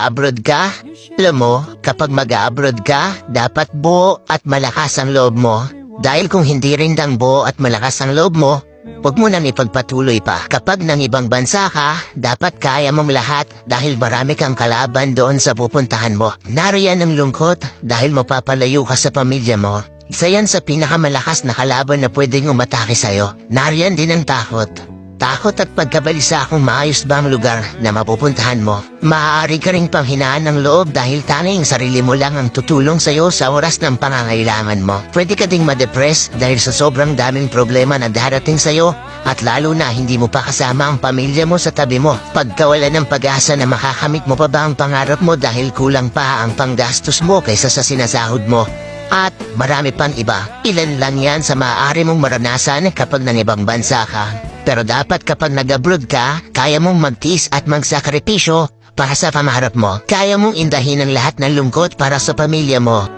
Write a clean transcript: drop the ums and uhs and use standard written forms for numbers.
mag-abroad ka? Alam mo, kapag mag-abroad ka, dapat buo at malakas ang loob mo. Dahil kung hindi rin dang buo at malakas ang loob mo, huwag mo nang ipagpatuloy pa. Kapag nang ibang bansa ka, dapat kaya mong lahat dahil marami kang kalaban doon sa pupuntahan mo. Nariyan ang lungkot dahil mapapalayo ka sa pamilya mo. Isa yan sa pinakamalakas na kalaban na pwedeng umatake sa'yo. Nariyan din ang takot. Takot at pagkabalisa kung maayos ba ang lugar na mapupuntahan mo. Maaari ka ring panghinaan ng loob dahil tanging sarili mo lang ang tutulong sa'yo sa oras ng pangangailangan mo. Pwede ka ding ma-depress dahil sa sobrang daming problema na darating sa'yo at lalo na hindi mo pa kasama ang pamilya mo sa tabi mo. Pagkawala ng pag-asa na makakamit mo pa ba ang pangarap mo dahil kulang pa ang panggastos mo kaysa sa sinasahod mo. At marami pang iba. Ilan lang yan sa maaari mong maranasan kapag nang ibang bansa ka. Pero dapat kapag nag-abroad ka, kaya mong magtiis at magsakripisyo para sa pangarap mo. Kaya mong indahin ang lahat ng lungkot para sa pamilya mo.